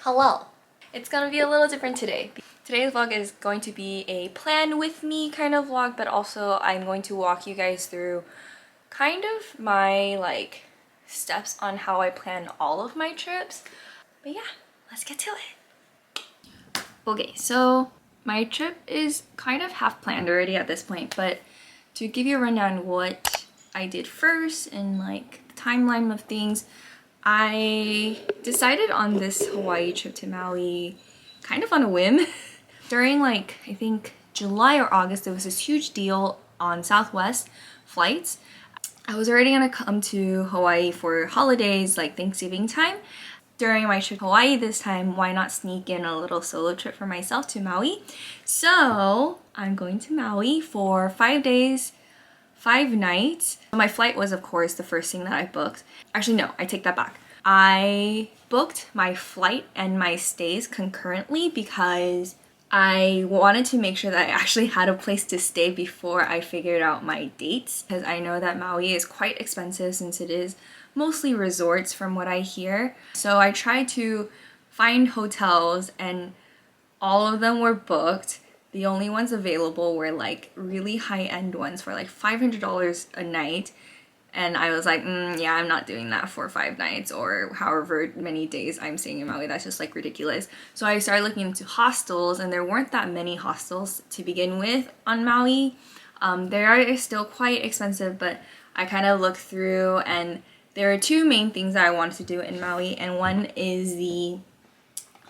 Hello. It's gonna be a little different today. Today's vlog is going to be a plan with me kind of vlog, but also I'm going to walk you guys through kind of my steps on how I plan all of my trips. But yeah, let's get to it. Okay, so my trip is kind of half planned already at this point, but to give you a rundown what I did first and like the timeline of things, I decided on this Hawaii trip to Maui kind of on a whim. During I think July or August, there was this huge deal on Southwest flights. I was already gonna come to Hawaii for holidays like Thanksgiving time. During my trip to Hawaii this time, why not sneak in a little solo trip for myself to Maui? So I'm going to Maui for 5 days, 5 nights. My flight was, of course, the first thing that I booked. Actually, no, I take that back. I booked my flight and my stays concurrently because I wanted to make sure that I actually had a place to stay before I figured out my dates, because I know that Maui is quite expensive since it is mostly resorts from what I hear. So I tried to find hotels and all of them were booked. The only ones available were like really high-end ones for like $500 a night. And I was like, yeah, I'm not doing that for 5 nights or however many days I'm staying in Maui. That's just like ridiculous. So I started looking into hostels, and there weren't that many hostels to begin with on Maui. They are still quite expensive, but I kind of looked through and there are 2 main things that I wanted to do in Maui, and one is the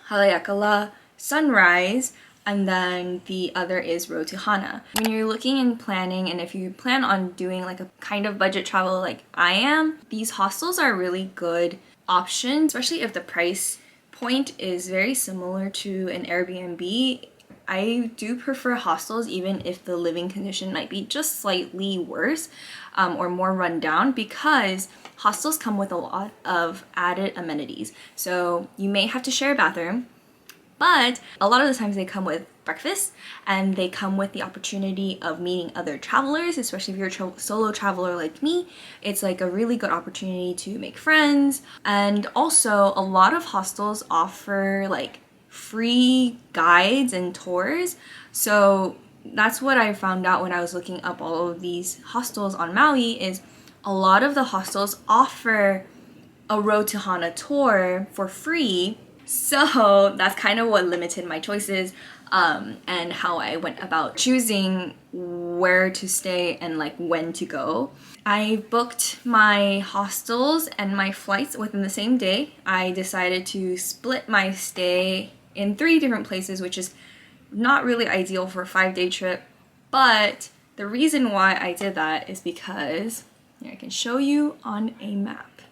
Haleakala sunrise, and then the other is Road to Hana. When you're looking and planning, and if you plan on doing like a kind of budget travel like I am, these hostels are really good options, especially if the price point is very similar to an Airbnb. I do prefer hostels even if the living condition might be just slightly worse or more run down, because hostels come with a lot of added amenities. So you may have to share a bathroom, but a lot of the times they come with breakfast, and they come with the opportunity of meeting other travelers, especially if you're a solo traveler like me. It's like a really good opportunity to make friends. And also a lot of hostels offer like free guides and tours. So that's what I found out when I was looking up all of these hostels on Maui, is a lot of the hostels offer a Road to Hana tour for free. So that's kind of what limited my choices and how I went about choosing where to stay and like when to go. I booked my hostels and my flights within the same day. I decided to split my stay in 3 different places, which is not really ideal for a 5-day trip. But the reason why I did that is because I can show you on a map.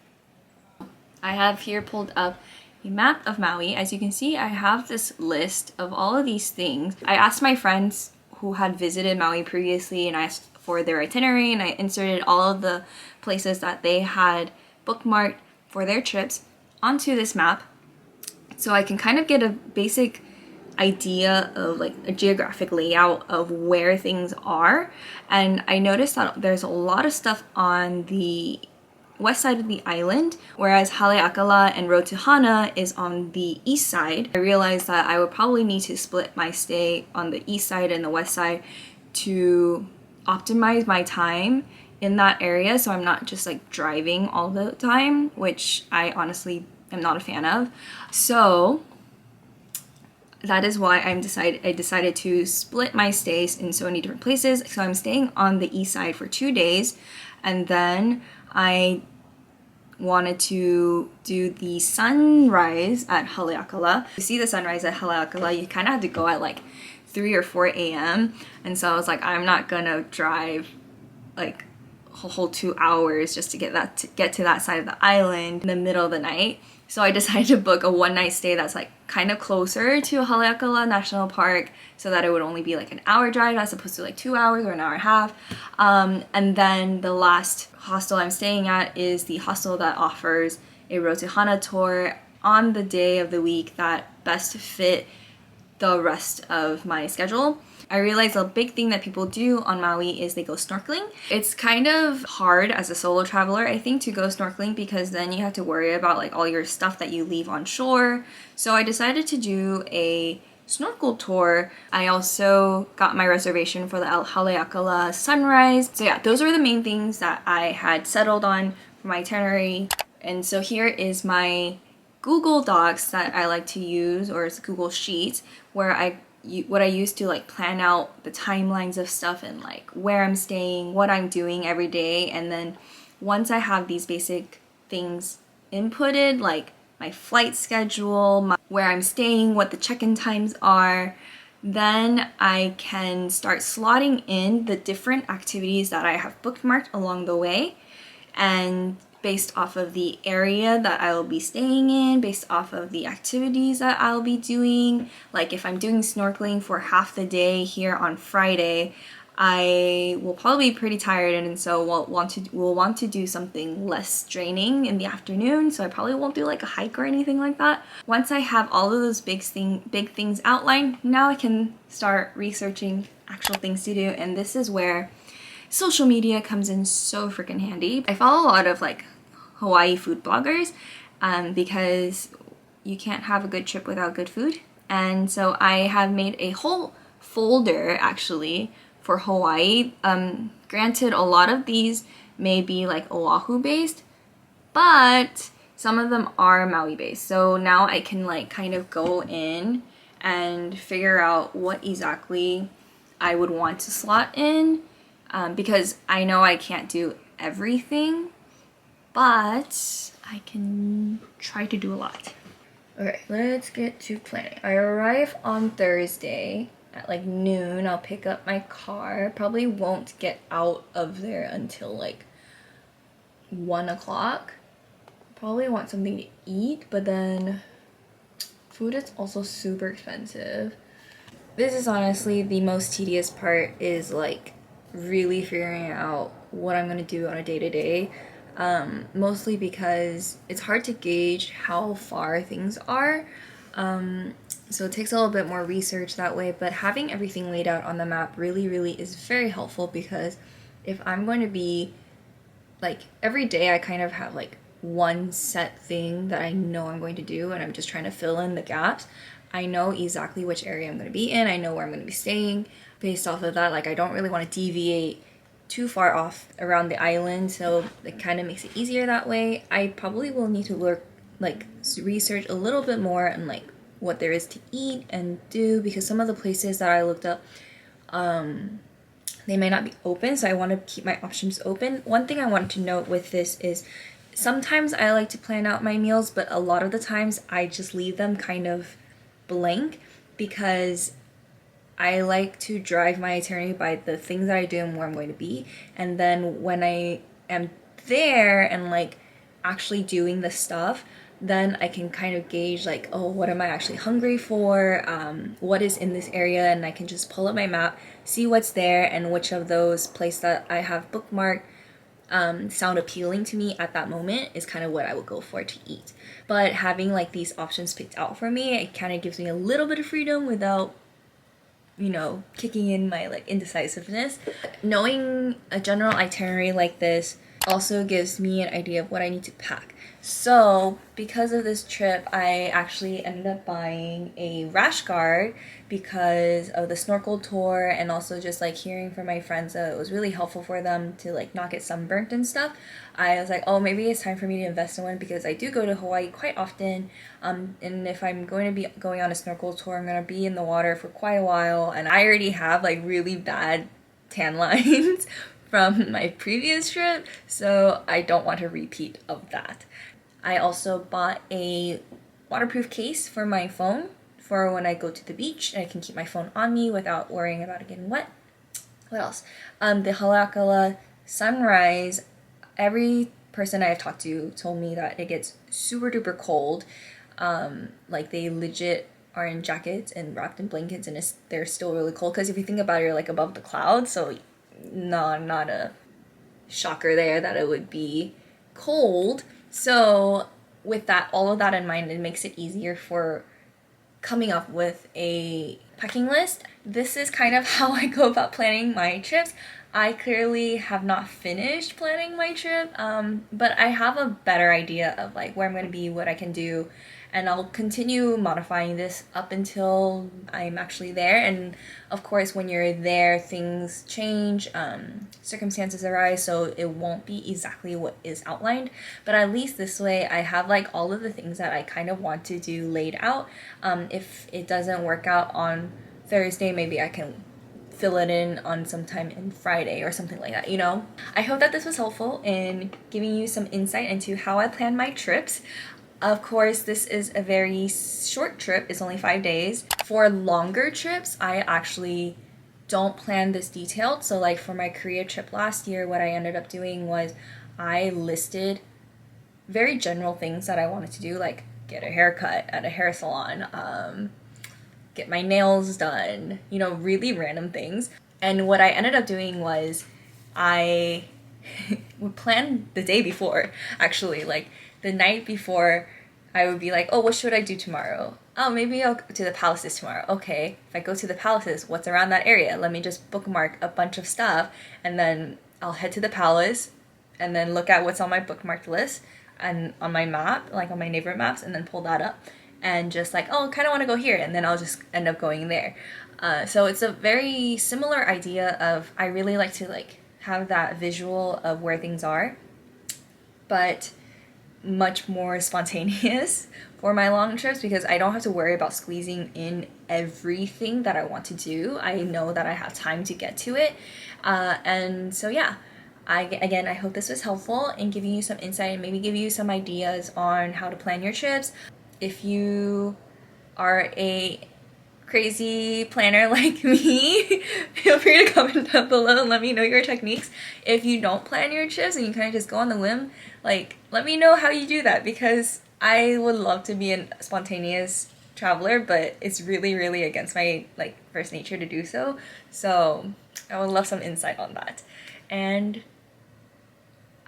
I have here pulled up a map of Maui. As you can see, I have this list of all of these things. I asked my friends who had visited Maui previously, and I asked for their itinerary, and I inserted all of the places that they had bookmarked for their trips onto this map, so I can kind of get a basic idea of like a geographic layout of where things are. And I noticed that there's a lot of stuff on the west side of the island, whereas Haleakala and Road to Hana is on the east side. I realized that I would probably need to split my stay on the east side and the west side to optimize my time in that area, so I'm not just like driving all the time, which I honestly am not a fan of. So that is why I decided to split my stays in so many different places. So I'm staying on the east side for 2 days, and then I wanted to do the sunrise at Haleakala. To see the sunrise at Haleakala, you kind of have to go at like 3 or 4 a.m. And so I was like, I'm not gonna drive like a whole 2 hours just to get to that side of the island in the middle of the night. So I decided to book a 1-night stay that's like kind of closer to Haleakala National Park, so that it would only be like an hour drive as opposed to like 2 hours or an hour and a half. And then the last hostel I'm staying at is the hostel that offers a Road to Hana tour on the day of the week that best fit the rest of my schedule. I realized a big thing that people do on Maui is they go snorkeling. It's kind of hard as a solo traveler, I think, to go snorkeling because then you have to worry about like all your stuff that you leave on shore. So I decided to do a snorkel tour. I also got my reservation for the Haleakala sunrise. So yeah, those were the main things that I had settled on for my itinerary. And so here is my Google Docs that I like to use, or it's Google Sheets, where what I use to like plan out the timelines of stuff and like where I'm staying, what I'm doing every day. And then once I have these basic things inputted, like my flight schedule, where I'm staying, what the check-in times are, then I can start slotting in the different activities that I have bookmarked along the way, and based off of the area that I will be staying in, based off of the activities that I'll be doing. Like if I'm doing snorkeling for half the day here on Friday, I will probably be pretty tired, and so will want to do something less draining in the afternoon, so I probably won't do like a hike or anything like that. Once I have all of those big things outlined, now I can start researching actual things to do, and this is where social media comes in so freaking handy. I follow a lot of like Hawaii food bloggers because you can't have a good trip without good food. And so I have made a whole folder actually for Hawaii. Granted, a lot of these may be like Oahu based, but some of them are Maui based. So now I can like kind of go in and figure out what exactly I would want to slot in, because I know I can't do everything, but I can try to do a lot. Okay, let's get to planning. I arrive on Thursday at like noon. I'll pick up my car. Probably won't get out of there until like 1 o'clock. Probably want something to eat, but then food is also super expensive. This is honestly the most tedious part, is like really figuring out what I'm gonna do on a day-to-day. Mostly because it's hard to gauge how far things are. So it takes a little bit more research that way, but having everything laid out on the map really is very helpful, because if I'm going to be like every day, I kind of have like one set thing that I know I'm going to do, and I'm just trying to fill in the gaps. I know exactly which area I'm going to be in. I know where I'm going to be staying. Based off of that, like I don't really want to deviate too far off around the island, so it kind of makes it easier that way. I probably will need to research a little bit more on like what there is to eat and do, because some of the places that I looked up, they may not be open, so I want to keep my options open. One thing I wanted to note with this is sometimes I like to plan out my meals, but a lot of the times I just leave them kind of blank, because I like to drive my itinerary by the things that I do and where I'm going to be. And then when I am there and like actually doing the stuff, then I can kind of gauge like, oh, what am I actually hungry for? What is in this area? And I can just pull up my map, see what's there, and which of those places that I have bookmarked sound appealing to me at that moment is kind of what I would go for to eat. But having like these options picked out for me, it kind of gives me a little bit of freedom without, you know, kicking in my like indecisiveness. Knowing a general itinerary like this also gives me an idea of what I need to pack. So because of this trip, I actually ended up buying a rash guard because of the snorkel tour, and also just like hearing from my friends that it was really helpful for them to like not get sunburnt and stuff. I was like, oh, maybe it's time for me to invest in one, because I do go to Hawaii quite often, and if I'm going to be going on a snorkel tour, I'm going to be in the water for quite a while, and I already have like really bad tan lines from my previous trip, so I don't want a repeat of that. I also bought a waterproof case for my phone for when I go to the beach, and I can keep my phone on me without worrying about it getting wet. What else? The Haleakala sunrise, every person I've talked to told me that it gets super duper cold. Like they legit are in jackets and wrapped in blankets, and they're still really cold, because if you think about it, you're like above the clouds, so no, not a shocker there that it would be cold. So with that, all of that in mind, it makes it easier for coming up with a packing list. This is kind of how I go about planning my trips. I clearly have not finished planning my trip, but I have a better idea of like where I'm going to be, what I can do, and I'll continue modifying this up until I'm actually there. And of course, when you're there, things change, circumstances arise, so it won't be exactly what is outlined. But at least this way, I have like all of the things that I kind of want to do laid out. If it doesn't work out on Thursday, maybe I can fill it in on sometime in Friday or something like that, you know? I hope that this was helpful in giving you some insight into how I plan my trips. Of course, this is a very short trip. It's only 5 days. For longer trips, I actually don't plan this detailed. So like for my Korea trip last year, what I ended up doing was I listed very general things that I wanted to do, like get a haircut at a hair salon, get my nails done, you know, really random things. And what I ended up doing was I would plan the day before, actually, like the night before. I would be like, oh, what should I do tomorrow? Oh, maybe I'll go to the palaces tomorrow. Okay, if I go to the palaces, what's around that area? Let me just bookmark a bunch of stuff, and then I'll head to the palace and then look at what's on my bookmarked list and on my map, like on my neighborhood maps, and then pull that up and just like, oh, kind of want to go here, and then I'll just end up going there. So it's a very similar idea of, I really like to like have that visual of where things are, but much more spontaneous for my long trips, because I don't have to worry about squeezing in everything that I want to do. I know that I have time to get to it. And so yeah, again, I hope this was helpful in giving you some insight and maybe give you some ideas on how to plan your trips. If you are a crazy planner like me, feel free to comment down below and let me know your techniques. If you don't plan your trips and you kind of just go on the whim, like, let me know how you do that, because I would love to be a spontaneous traveler, but it's really, really against my like first nature to do so. So I would love some insight on that. And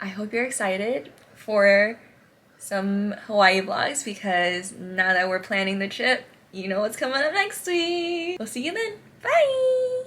I hope you're excited for some Hawaii vlogs, because now that we're planning the trip, you know what's coming up next week. We'll see you then. Bye!